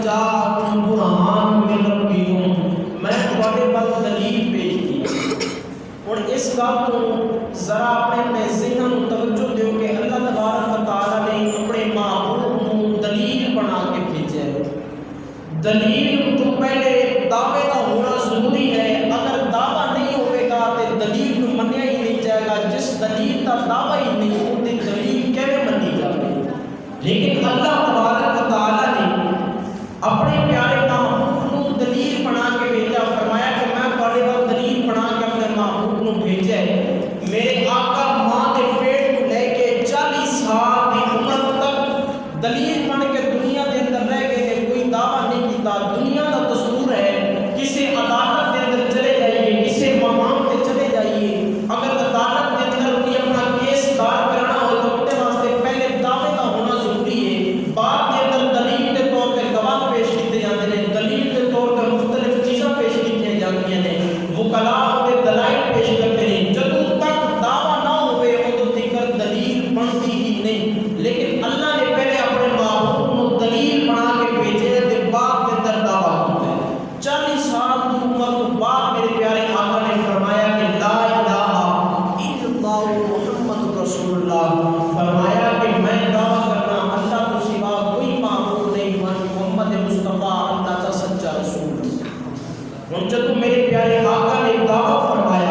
جاءکم برہان من ربکم، میں تواڈے ول دلیل پیش کی۔ اور اس گل کو ذرا اپنے ذہن نوں توجہ دیو کہ اللہ تبارک و تعالی نے اپنے محبوب نوں دلیل بنا کے بھیجا ہے۔ دلیل تو پہلے دعوے کا ہونا ضروری ہے، اگر دعویٰ نہیں ہوئے گا تو دلیل کو منیا ہی نہیں جائے گا۔ جس دلیل کا دعویٰ ہی نہیں ہوتی دلیل کیسے منی جائے گی؟ لیکن اللہ تبارک و تعالی نے اپنے پیارے محبوب کو دلیل بنا کے بھیجا، فرمایا کہ میں تواڈے ول دلیل بنا کے اپنے محبوب کو بھیجا ہے۔ میرے آقا ماں کے پیٹ کو لے کے 40 سال کی عمر تک دلیل بن کے دنیا کے اندر رہ گئے، کوئی دعویٰ نہیں کیتا۔ دنیا کا دستور ہے کسی عدالت کے اندر چلے جائیے، کسی مقام پہ چلے جائیے، اگر عدالت کے اندر کوئی اپنا کیس دار کرانا ہو تو اس واسطے پہلے دعوے کا ہونا ضروری ہے۔ بعد کے اندر دلیل کے طور پہ گواہ پیش کیتے جاتے ہیں، دلیل کے طور پہ مختلف چیزاں پیش کی جاتی ہیں، وکلاء کے دلائل پیش کرتے ہیں۔ جب تک دعویٰ نہ ہوئے ادو تک دلیل بنتی ہی نہیں۔ لیکن اللہ نے پہلے اپنے محبوب کو دلیل بنا کے بھیجے تے بعد کے اندر دعویٰ ہوتا ہے۔ 40 سال کی عمر کے بعد میرے پیارے آقا نے فرمایا کہ لا الہ الا اللہ محمد رسول اللہ، فرمایا کہ میں دعویٰ کرنا اللہ کو سوا کوئی معبود نہیں، محمد مصطفیٰ اللہ کا سچا رسول ہے۔ اور جب میرے پیارے آقا نے دعویٰ فرمایا،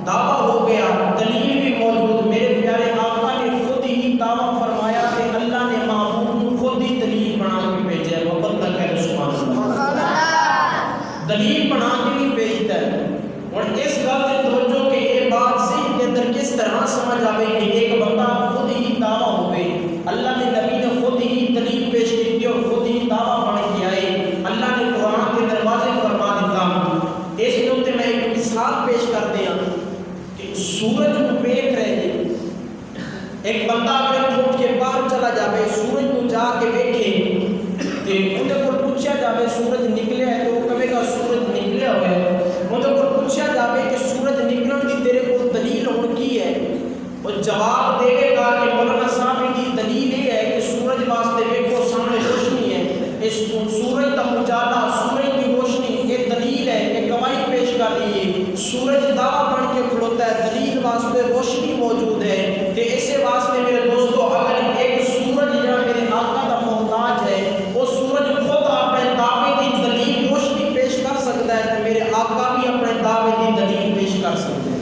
دعویٰ ہو گیا، دلیل بھی موجود، میرے پیارے آقا نے خود ہی دعویٰ فرمایا کہ اللہ نے محبوب کو خود ہی دلیل بنا کے بھیجا ہے۔ محبت نہ کہہ سبحان اللہ، دلیل بنا کے بھی بھیجتا ہے۔ اور اس گل کی توجہ کہ یہ بات ذہن کے اندر کس طرح سمجھ آئے کہ ایک بندہ خود ہی دعویٰ ہوئے، اللہ نے نبی نے خود ہی دلیل پیش کی اور خود ہی دعویٰ بن کے آئے۔ اللہ نے قرآن کے دروازے فرما دیتا۔ اس نقطے میں ایک مثال پیش کر دیا کہ سورج کو دیکھ رہے ہیں، ایک بندہ اپنے ٹھوٹ کے باہر چلا جاوے، سورج کو جا کے دیکھے تے اندر کو پوچھا جاوے سورج نکلیا ہے تو وہ کہے گا سورج نکلیا ہوا ہے۔ اندر کو پوچھا جاوے کہ سورج نکلن کی تیرے کو دلیل ہون کی ہے، وہ جواب دے گا کہ مولانا صاحب کی دلیل یہ ہے کہ سورج واسطے دیکھو سامنے روشنی ہے، اس سورج کا اجالا، سورج کی روشنی یہ دلیل ہے، یہ گواہی پیش کر رہی ہے۔ سورج دعویٰ بن کے کھڑوتا ہے، دلیل واسطے روشنی موجود ہے کہ اسے واسطے میرے دوستو اگر ایک سورج یا میرے آقا کا محتاج ہے، وہ سورج خود اپنے دعوے کی دلیل روشنی پیش کر سکتا ہے تو میرے آقا بھی اپنے دعوے کی دلیل پیش کر سکتے ہیں۔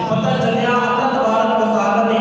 پتہ چلیا اللہ تبارک و تعالی نے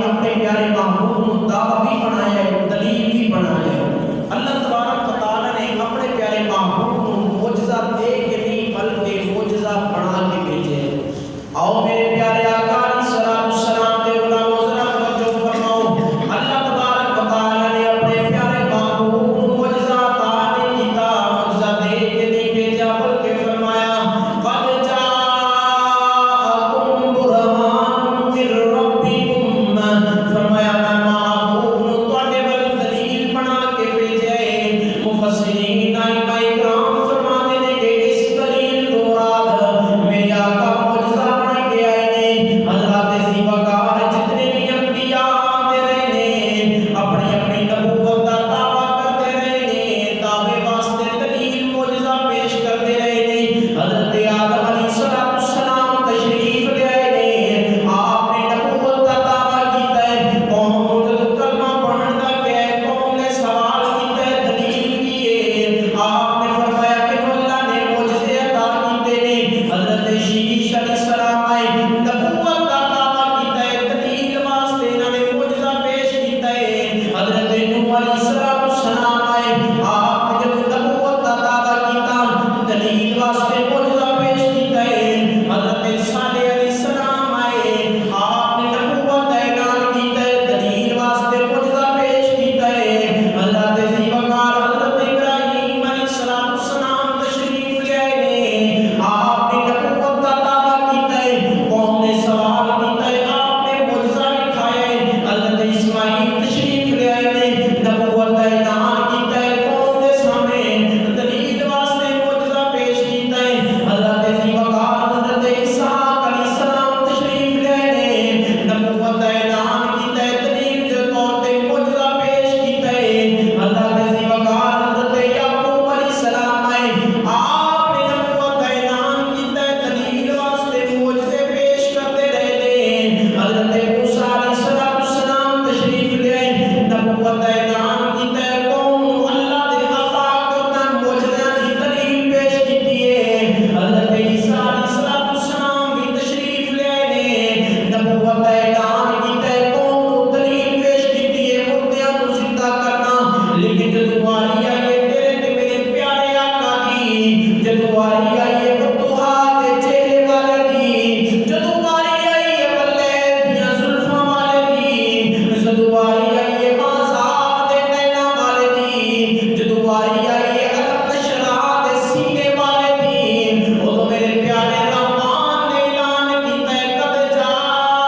واری آئی الگ نشرہ دے سینے والے دین وہ تو میرے پیارے رحمان نے اعلان کیتا ہے قد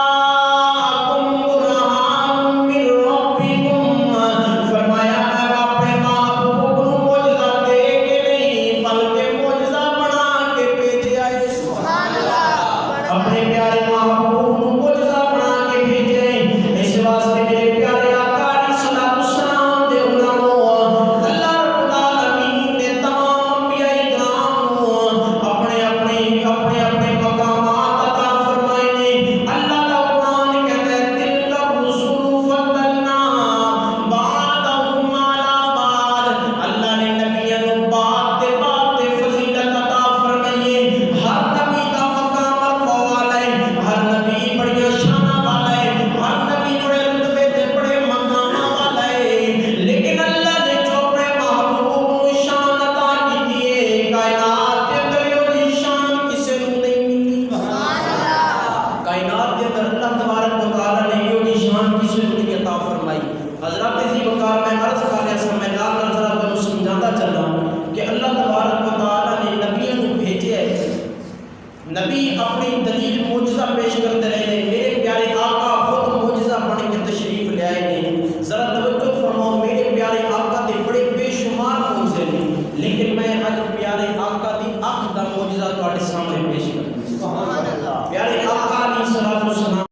جاءکم برہان من ربکم فرمایا میں اپنے محبوب کو معجزہ دے کے نہیں بلکہ معجزہ بنا کے بھیجا ہے سبحان اللہ اپنے پیارے محبوب کو معجزہ بنا کے بھیجے اس واسطے میرے پیارے آقا علیہ الصلوۃ والسلام دے علماء اللہ رب العالمین نے تمام انبیاء کرام کو اپنے اپنے مقامات عطا فرمائے نے اللہ کا قرآن کہتا ہے تلک الرسل فضلنا بعضهم علی بعض اللہ نے نبیوں کو بعد تے فضیلت عطا فرمائی ہے ہر نبی کا مقام رفع والا ہے ہر نبی بڑی شان والا ہے ہر نبی بڑے رتبے تے بڑے مقام والا ہے لیکن اللہ نے جو اپنے محبوب کو شان عطا کی ہے کائنات کے اندر یہ شان کسی کو نہیں ملتی سبحان اللہ کائنات کے اندر اللہ تبارک و تعالی نے یہ شان کسی کو نہیں عطا فرمائی حضرات ذی وقار میں عرض کر رہا ہوں میں نال ذرا بنو سمجھاتا چل رہا ہوں کہ اللہ تبارک و تعالی نے نبیوں کو بھیجے ہے نبی اپنی دلیل معجزہ پیش کرتے رہے میرے پیارے آپ